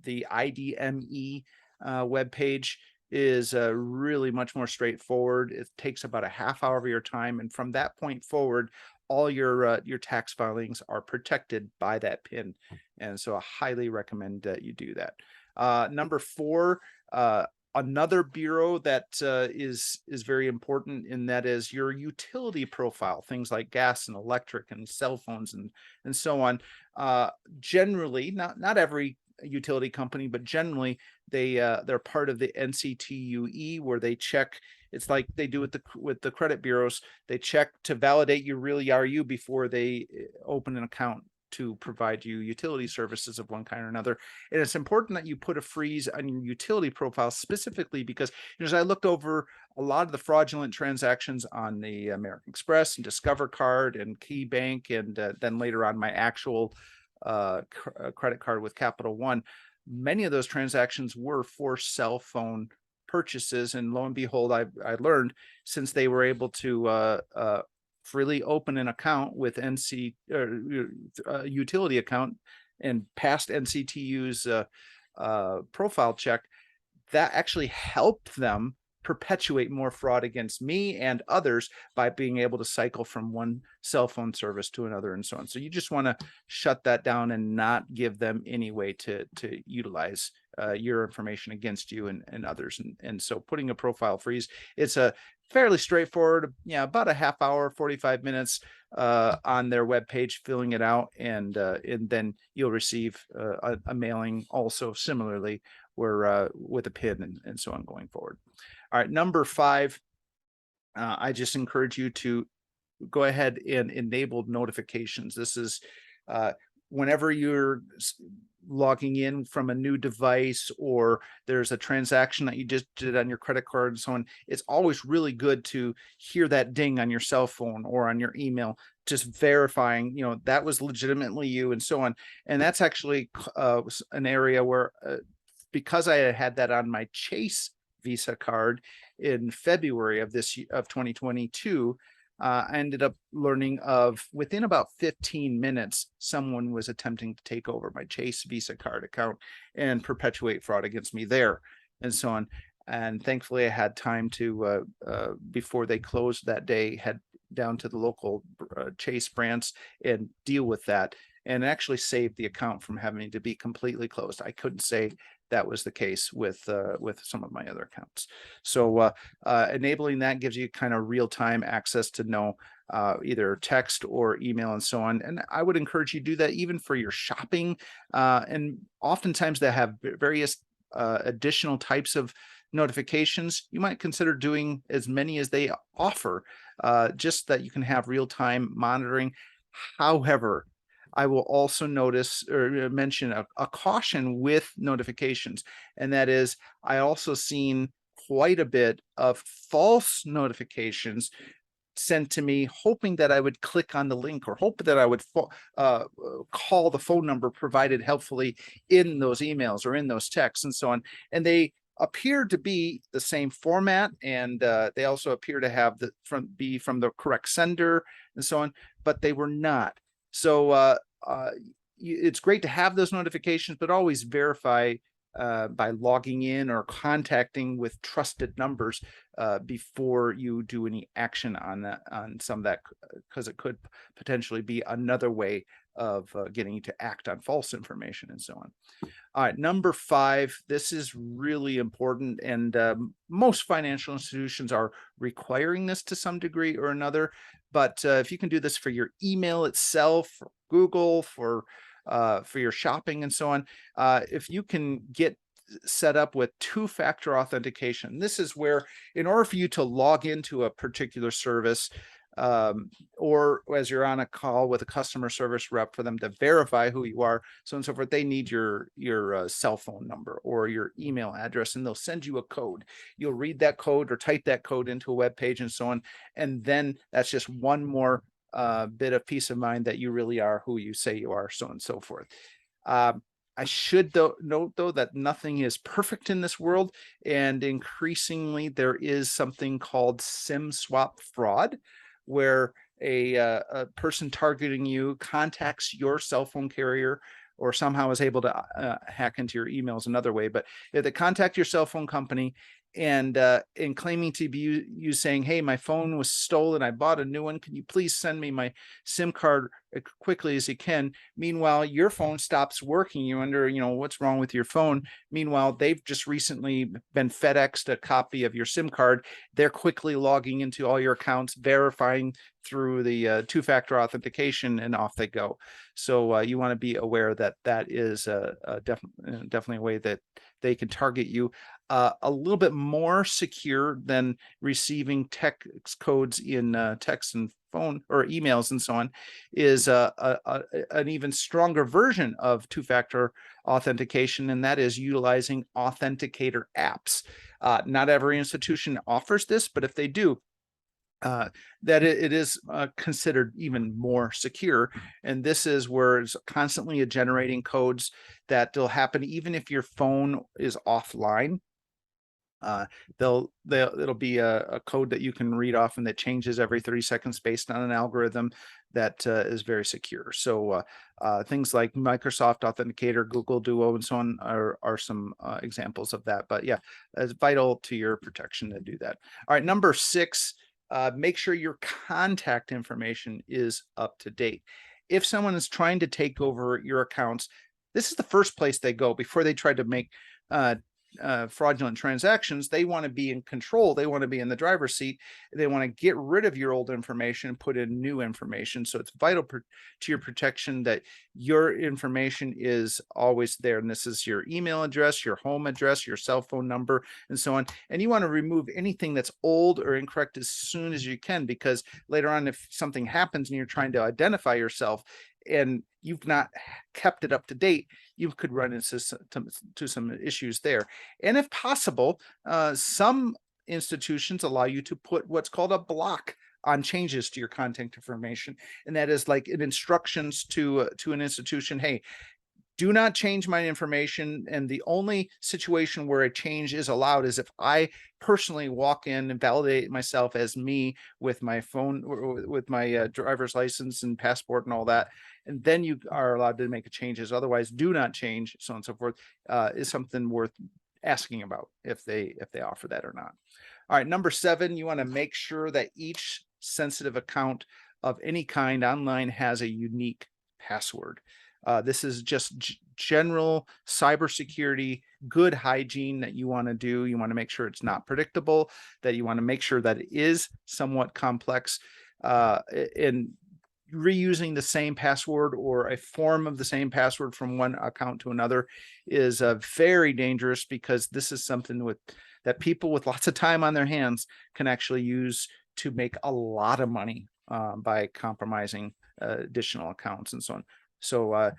S1: the IDME webpage is really much more straightforward. It takes about a half hour of your time, and from that point forward, all your tax filings are protected by that PIN. And so I highly recommend that you do that. Number 4, another bureau that is very important, and that is your utility profile, things like gas and electric and cell phones and so on. Generally, not every utility company, but generally they're part of the NCTUE, where they check. It's like they do with the credit bureaus. They check to validate you really are you before they open an account to provide you utility services of one kind or another. And it's important that you put a freeze on your utility profile, specifically because as I looked over a lot of the fraudulent transactions on the American Express and Discover Card and Key Bank, and then later on my actual credit card with Capital One, many of those transactions were for cell phone purchases. And lo and behold, I learned, since they were able to freely open an account with utility account and passed NCTU's profile check, that actually helped them perpetuate more fraud against me and others by being able to cycle from one cell phone service to another and so on. So you just want to shut that down and not give them any way to utilize your information against you and others. And so putting a profile freeze, it's a fairly straightforward, about a half hour, 45 minutes on their webpage, filling it out, and then you'll receive a mailing also similarly, where with a PIN and so on going forward. All right, number 5, I just encourage you to go ahead and enable notifications. This is whenever you're logging in from a new device, or there's a transaction that you just did on your credit card and so on, it's always really good to hear that ding on your cell phone or on your email, just verifying, that was legitimately you and so on. And that's actually an area where, because I had that on my Chase Visa card in February of 2022, I ended up learning of, within about 15 minutes, someone was attempting to take over my Chase Visa card account and perpetuate fraud against me there and so on. And thankfully I had time to, before they closed that day, head down to the local Chase branch and deal with that, and actually saved the account from having to be completely closed. I couldn't say that was the case with some of my other accounts. So enabling that gives you kind of real-time access to know either text or email and so on. And I would encourage you to do that even for your shopping. And oftentimes they have various additional types of notifications. You might consider doing as many as they offer, just that you can have real-time monitoring. However, I will also notice or mention a caution with notifications, and that is, I also seen quite a bit of false notifications sent to me, hoping that I would click on the link or hope that I would call the phone number provided helpfully in those emails or in those texts and so on. And they appear to be the same format, and they also appear to have be from the correct sender and so on, but they were not. So it's great to have those notifications, but always verify by logging in or contacting with trusted numbers before you do any action on that, on some of that, because it could potentially be another way of getting you to act on false information and so on. All right, number 5, this is really important, and most financial institutions are requiring this to some degree or another. But if you can do this for your email itself, for Google, for your shopping and so on, if you can get set up with two-factor authentication, this is where, in order for you to log into a particular service, or as you're on a call with a customer service rep for them to verify who you are, so on and so forth, they need your cell phone number or your email address, and they'll send you a code. You'll read that code or type that code into a web page and so on, and then that's just one more bit of peace of mind that you really are who you say you are, so on and so forth. I should note though that nothing is perfect in this world, and increasingly there is something called SIM swap fraud, where a person targeting you contacts your cell phone carrier or somehow is able to hack into your emails another way. But if they contact your cell phone company and claiming to be you saying, hey, my phone was stolen, I bought a new one, can you please send me my SIM card as quickly as you can? Meanwhile, your phone stops working. You wonder, what's wrong with your phone? Meanwhile, they've just recently been FedExed a copy of your SIM card. They're quickly logging into all your accounts, verifying through the two-factor authentication, and off they go. So you want to be aware that that is definitely a way that they can target you. A little bit more secure than receiving text codes in text and phone or emails and so on is an even stronger version of two-factor authentication, and that is utilizing authenticator apps. Not every institution offers this, but if they do, that it is considered even more secure. And this is where it's constantly generating codes that will happen even if your phone is offline. It'll be a code that you can read off and that changes every 30 seconds based on an algorithm that is very secure. So things like Microsoft Authenticator, Google Duo, and so on are some examples of that. But yeah, it's vital to your protection to do that. All right, number 6, make sure your contact information is up to date. If someone is trying to take over your accounts, this is the first place they go before they try to make fraudulent transactions. They want to be in control. They want to be in the driver's seat. They want to get rid of your old information and put in new information. So it's vital to your protection that your information is always there. And this is your email address, your home address, your cell phone number, and so on. And you want to remove anything that's old or incorrect as soon as you can, because later on, if something happens and you're trying to identify yourself and you've not kept it up to date, you could run into some issues there. And if possible, some institutions allow you to put what's called a block on changes to your contact information. And that is like an instructions to an institution, hey, do not change my information. And the only situation where a change is allowed is if I personally walk in and validate myself as me with my phone, or with my driver's license and passport and all that. And then you are allowed to make changes. Otherwise, do not change, so on and so forth, is something worth asking about if they offer that or not. All right, number 7, you want to make sure that each sensitive account of any kind online has a unique password. This is just general cybersecurity, good hygiene that you want to do. You want to make sure it's not predictable, that you want to make sure that it is somewhat complex, and reusing the same password or a form of the same password from one account to another is very dangerous, because this is something that people with lots of time on their hands can actually use to make a lot of money by compromising additional accounts and so on. So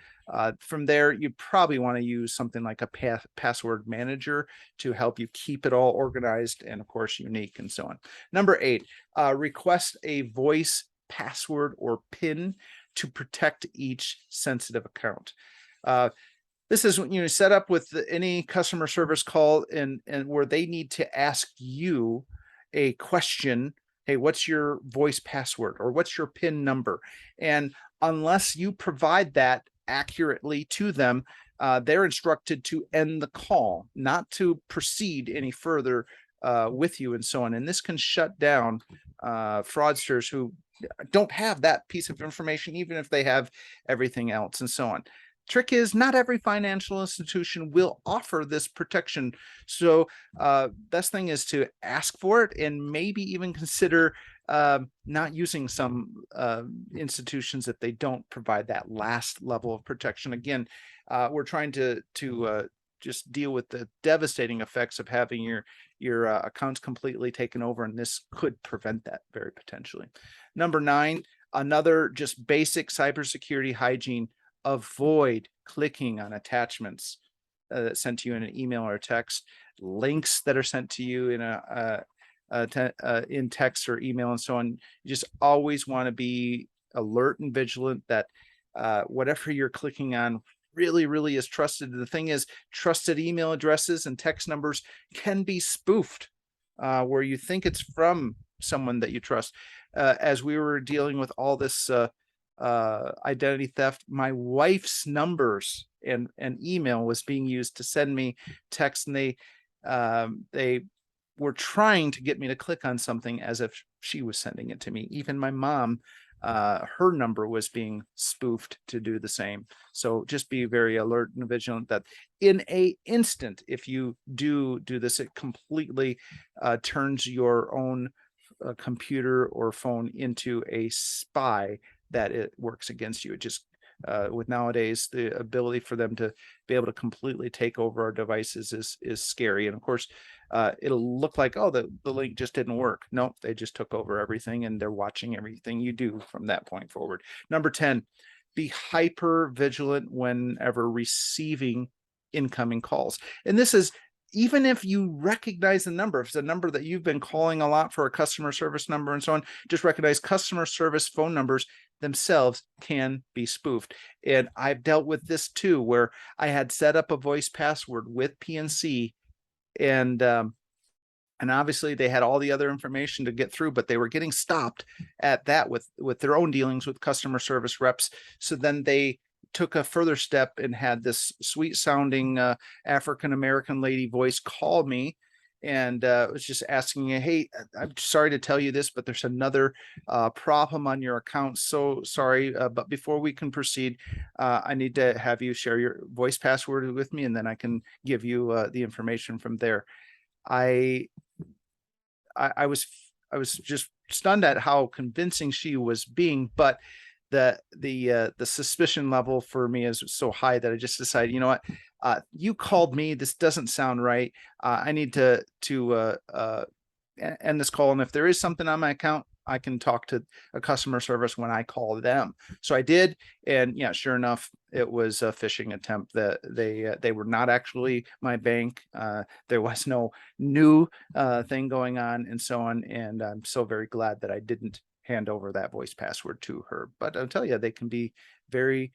S1: from there, you probably want to use something like a password manager to help you keep it all organized and, of course, unique and so on. Number 8, request a voice password or PIN to protect each sensitive account. This is when you set up with any customer service call and where they need to ask you a question. Hey, what's your voice password, or what's your PIN number? And unless you provide that accurately to them, they're instructed to end the call, not to proceed any further with you and so on. And this can shut down fraudsters who don't have that piece of information, even if they have everything else and so on. Trick is, not every financial institution will offer this protection. So best thing is to ask for it, and maybe even consider not using some institutions if they don't provide that last level of protection. Again, we're trying to just deal with the devastating effects of having your accounts completely taken over, and this could prevent that very potentially. Number 9, another just basic cybersecurity hygiene: avoid clicking on attachments that sent to you in an email or a text, links that are sent to you in in text or email and so on. You just always want to be alert and vigilant that whatever you're clicking on really is trusted. The thing is, trusted email addresses and text numbers can be spoofed, where you think it's from someone that you trust. As we were dealing with all this identity theft, my wife's numbers and email was being used to send me texts, and they were trying to get me to click on something as if she was sending it to me. Even my mom, her number was being spoofed to do the same. So just be very alert and vigilant that in a instant, if you do this, it completely turns your own computer or phone into a spy that it works against you. It just with nowadays the ability for them to be able to completely take over our devices is scary. And of course, it'll look like, oh, the link just didn't work. No, they just took over everything, and they're watching everything you do from that point forward. Number 10, be hyper vigilant whenever receiving incoming calls. And this is even if you recognize the number. If it's a number that you've been calling a lot for, a customer service number and so on, just recognize customer service phone numbers themselves can be spoofed. And I've dealt with this too, where I had set up a voice password with PNC, and obviously they had all the other information to get through, but they were getting stopped at that with their own dealings with customer service reps. So then they took a further step and had this sweet sounding African-American lady voice call me, and was just asking me, hey, I'm sorry to tell you this, but there's another problem on your account. So sorry, but before we can proceed, I need to have you share your voice password with me, and then I can give you the information from there. I was just stunned at how convincing she was being, but the suspicion level for me is so high that I just decided, you know what, you called me, this doesn't sound right. I need to end this call, and if there is something on my account, I can talk to a customer service when I call them. So I did, and yeah, sure enough, it was a phishing attempt. That they were not actually my bank. There was no new thing going on and so on, and I'm so very glad that I didn't hand over that voice password to her. But I'll tell you, they can be very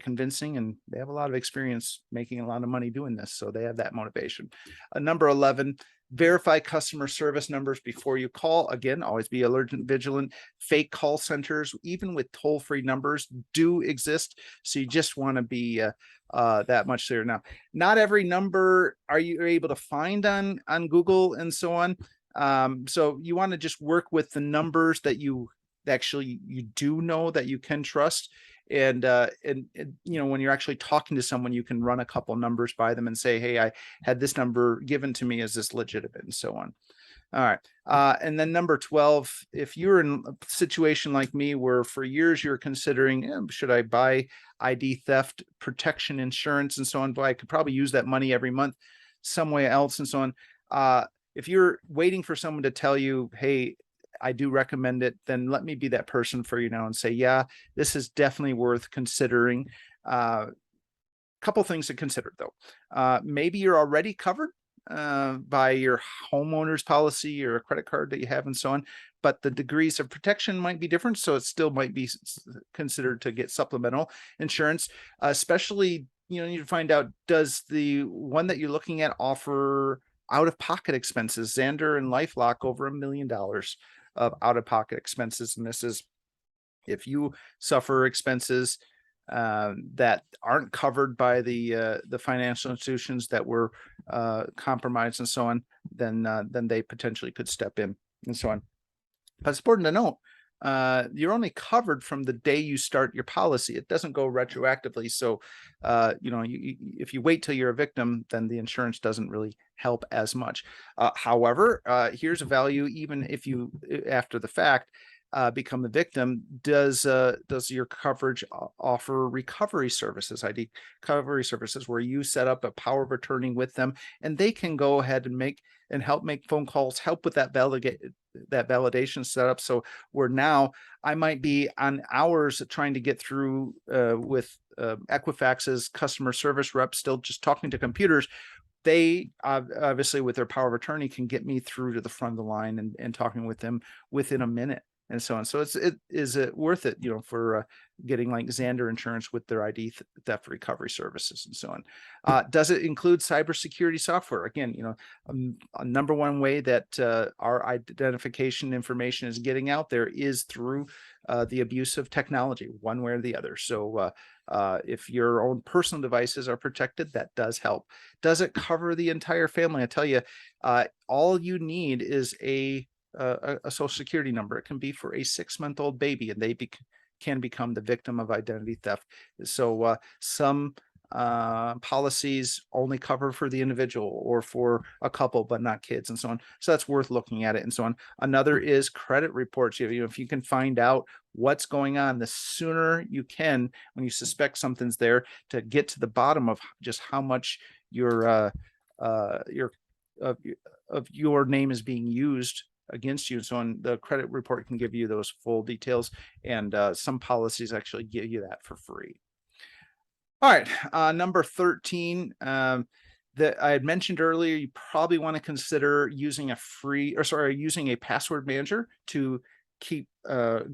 S1: convincing, and they have a lot of experience making a lot of money doing this, so they have that motivation. Number 11, verify customer service numbers before you call. Again, always be alert and vigilant. Fake call centers, even with toll-free numbers, do exist, so you just want to be that much clear. Now, not every number are you able to find on Google and so on. So you want to just work with the numbers that you do know that you can trust. And you know, when you're actually talking to someone, you can run a couple numbers by them and say, hey, I had this number given to me, is this legitimate, and so on. All right. And then number 12, if you're in a situation like me where for years you're considering, should I buy ID theft protection insurance and so on, but I could probably use that money every month somewhere else and so on. If you're waiting for someone to tell you, hey, I do recommend it, then let me be that person for you now and say, yeah, this is definitely worth considering. Couple things to consider though. Maybe you're already covered by your homeowner's policy or a credit card that you have and so on, but the degrees of protection might be different. So it still might be considered to get supplemental insurance, especially, you know, you find out, does the one that you're looking at offer out-of-pocket expenses? Zander and LifeLock over $1 million of out-of-pocket expenses. And this is if you suffer expenses that aren't covered by the financial institutions that were compromised and so on, then they potentially could step in and so on. But it's important to note, you're only covered from the day you start your policy. It doesn't go retroactively. So, if you wait till you're a victim, then the insurance doesn't really help as much. However, here's a value, even if you, after the fact, become the victim, does your coverage offer recovery services, ID recovery services, where you set up a power of attorney with them, and they can go ahead and help make phone calls, help with that validation setup. So where now I might be on hours trying to get through with Equifax's customer service rep, still just talking to computers. They obviously, with their power of attorney, can get me through to the front of the line and talking with them within a minute and so on. So is it worth it, for getting like Xander Insurance with their ID theft recovery services and so on. Does it include cybersecurity software? Again, a number one way that our identification information is getting out there is through the abuse of technology, one way or the other. So if your own personal devices are protected, that does help. Does it cover the entire family? I tell you, all you need is a social security number. It can be for a 6-month-old baby, and they can become the victim of identity theft. So some policies only cover for the individual or for a couple, but not kids and so on. So that's worth looking at it and so on. Another is credit reports. If you can find out what's going on, the sooner you can, when you suspect something's there, to get to the bottom of just how much your name is being used against you. So on, the credit report can give you those full details, and some policies actually give you that for free. All right, number 13, that I had mentioned earlier, you probably want to consider using using a password manager to keep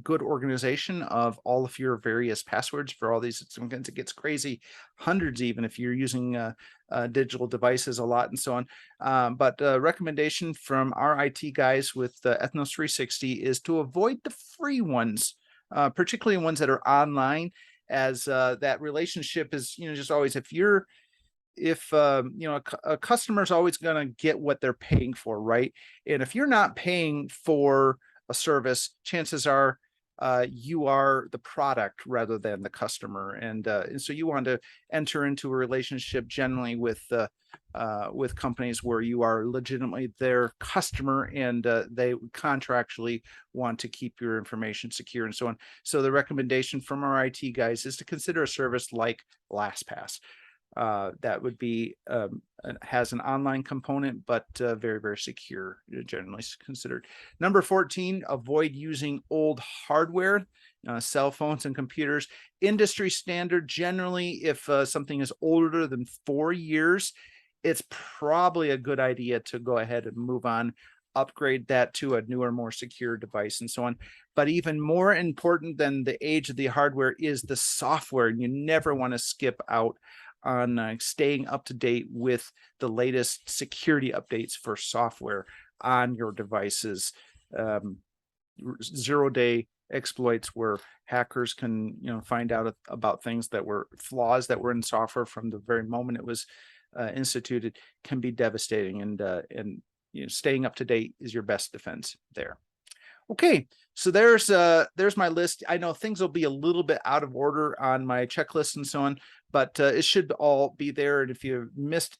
S1: good organization of all of your various passwords for all these. Sometimes it gets crazy, hundreds, even if you're using digital devices a lot and so on. But recommendation from our IT guys with Ethnos 360 is to avoid the free ones, particularly ones that are online, as that relationship is, just always, if a customer is always going to get what they're paying for, right? And if you're not paying for a service, chances are you are the product rather than the customer, and so you want to enter into a relationship generally with companies where you are legitimately their customer, and they contractually want to keep your information secure and so on. So the recommendation from our IT guys is to consider a service like LastPass. That would be has an online component, but very, very secure, generally considered. Number 14, avoid using old hardware, cell phones and computers. Industry standard, generally, if something is older than 4 years, it's probably a good idea to go ahead and move on, upgrade that to a newer, more secure device and so on. But even more important than the age of the hardware is the software. You never want to skip out on staying up to date with the latest security updates for software on your devices. 0-day exploits where hackers can find out about things that were flaws that were in software from the very moment it was instituted can be devastating, and staying up to date is your best defense there. Okay, so there's my list. I know things will be a little bit out of order on my checklist and so on, but it should all be there. And if you missed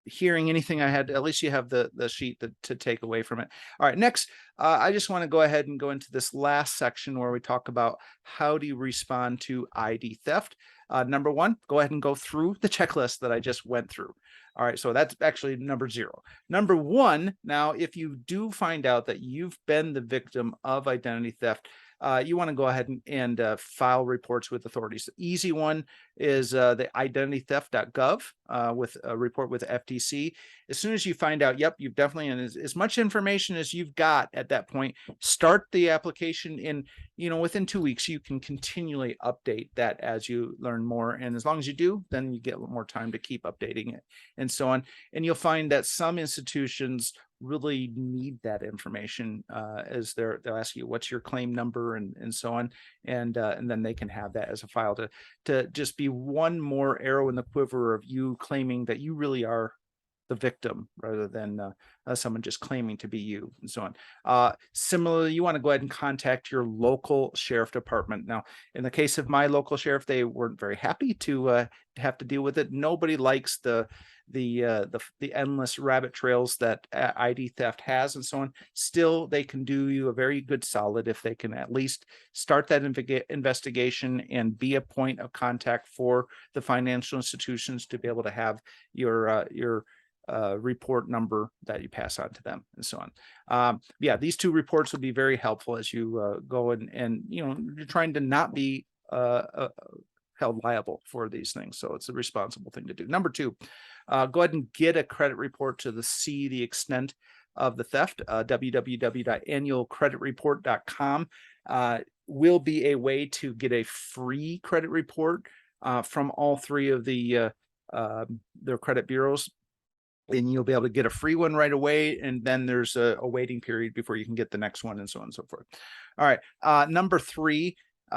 S1: hearing anything I had, at least you have the sheet to take away from it. All right, next, I just want to go ahead and go into this last section where we talk about how do you respond to ID theft. Number one, go ahead and go through the checklist that I just went through. All right, so that's actually number 0. Number 1, now, if you do find out that you've been the victim of identity theft, you want to go ahead and file reports with authorities. The easy one is the identitytheft.gov with a report with FTC. As soon as you find out, yep, you've definitely, and as much information as you've got at that point, start the application in, within 2 weeks, you can continually update that as you learn more. And as long as you do, then you get a little more time to keep updating it and so on. And you'll find that some institutions really need that information, as they'll ask you what's your claim number and so on, and then they can have that as a file to just be one more arrow in the quiver of you claiming that you really are the victim rather than someone just claiming to be you and so on. Similarly, you want to go ahead and contact your local sheriff department. Now, in the case of my local sheriff, they weren't very happy to have to deal with it. Nobody likes the endless rabbit trails that ID theft has and so on. Still, they can do you a very good solid if they can at least start that investigation and be a point of contact for the financial institutions to be able to have your report number that you pass on to them and so on. Yeah, these two reports will be very helpful as you go and you're trying to not be held liable for these things. So it's a responsible thing to do. Number two, go ahead and get a credit report to see the extent of the theft. www.annualcreditreport.com will be a way to get a free credit report from all three of their credit bureaus. And you'll be able to get a free one right away. And then there's a waiting period before you can get the next one and so on and so forth. All right. Number three,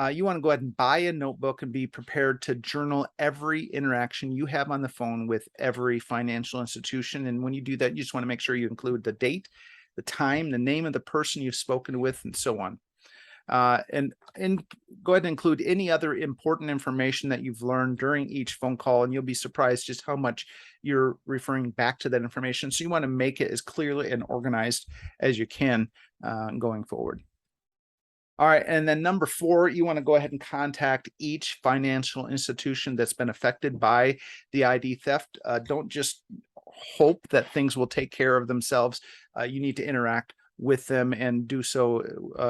S1: you want to go ahead and buy a notebook and be prepared to journal every interaction you have on the phone with every financial institution. And when you do that, you just want to make sure you include the date, the time, the name of the person you've spoken with, and so on. And go ahead and include any other important information that you've learned during each phone call, and you'll be surprised just how much you're referring back to that information. So you want to make it as clearly and organized as you can going forward. All right, and then number four, you want to go ahead and contact each financial institution that's been affected by the ID theft. Don't just hope that things will take care of themselves. You need to interact with them and do so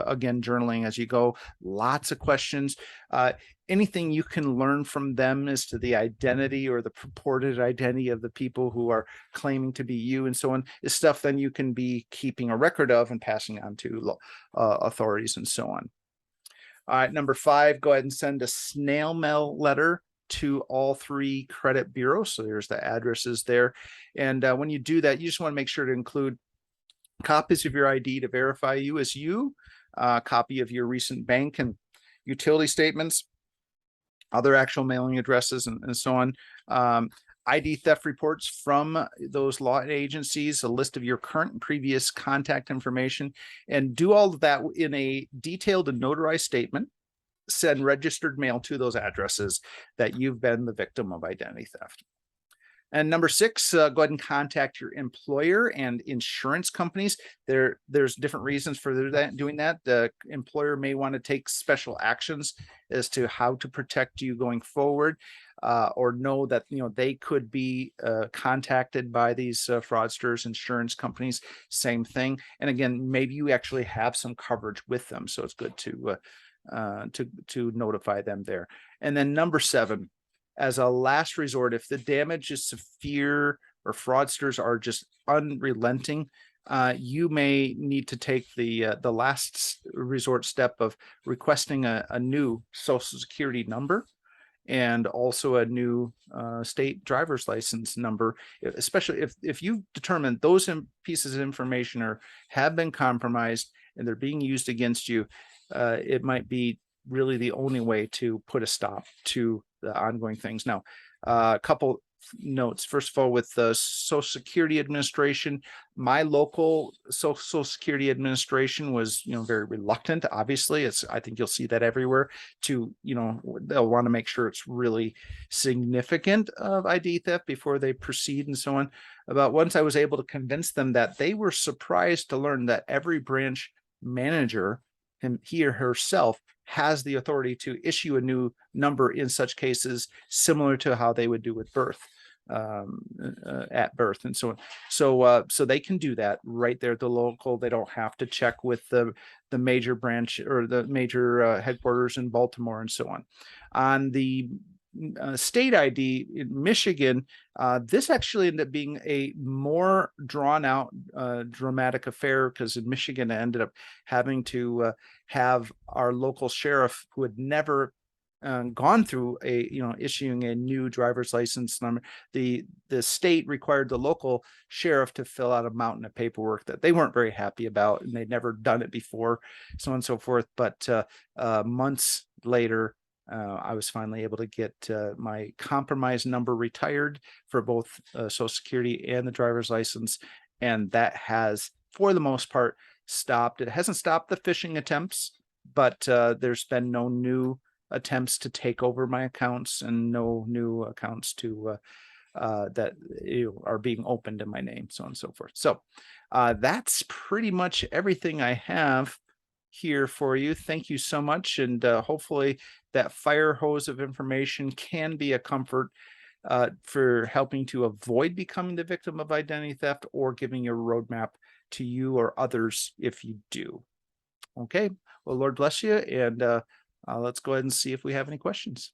S1: again, journaling as you go. Lots of questions. Anything you can learn from them as to the identity or the purported identity of the people who are claiming to be you and so on is stuff then you can be keeping a record of and passing on to authorities and so on. All right, number five, go ahead and send a snail mail letter to all three credit bureaus. So there's the addresses there. And when you do that, you just want to make sure to include copies of your ID to verify you as you, copy of your recent bank and utility statements, other actual mailing addresses, and so on. ID theft reports from those law agencies, a list of your current and previous contact information, and do all of that in a detailed and notarized statement. Send registered mail to those addresses that you've been the victim of identity theft. And number six, go ahead and contact your employer and insurance companies. There's different reasons for doing that. The employer may want to take special actions as to how to protect you going forward, or know that they could be contacted by these fraudsters, insurance companies. Same thing. And again, maybe you actually have some coverage with them, so it's good to notify them there. And then number seven, as a last resort, if the damage is severe or fraudsters are just unrelenting, you may need to take the last resort step of requesting a new Social Security number and also a new state driver's license number, especially if you determine those pieces of information have been compromised and they're being used against you. It might be really the only way to put a stop to the ongoing things. Now, a couple notes. First of all, with the Social Security Administration, my local Social Security Administration was, very reluctant. Obviously, I think you'll see that everywhere. They'll want to make sure it's really significant of ID theft before they proceed and so on. But once I was able to convince them that, they were surprised to learn that every branch manager, he or herself, has the authority to issue a new number in such cases, similar to how they would do with birth, at birth and so on. So they can do that right there at the local. They don't have to check with the major branch or the major headquarters in Baltimore and so on. On the state ID in Michigan, this actually ended up being a more drawn out, dramatic affair, because in Michigan, I ended up having to have our local sheriff, who had never gone through issuing a new driver's license number. The state required the local sheriff to fill out a mountain of paperwork that they weren't very happy about, and they'd never done it before, so on and so forth. But months later, I was finally able to get my compromise number retired for both Social Security and the driver's license, and that has, for the most part, stopped. It hasn't stopped the phishing attempts, but there's been no new attempts to take over my accounts, and no new accounts to that are being opened in my name, so on and so forth. So that's pretty much everything I have here for you. Thank you so much, and hopefully that fire hose of information can be a comfort for helping to avoid becoming the victim of identity theft, or giving you a roadmap to you or others if you do. Okay, well, Lord bless you, and let's go ahead and see if we have any questions.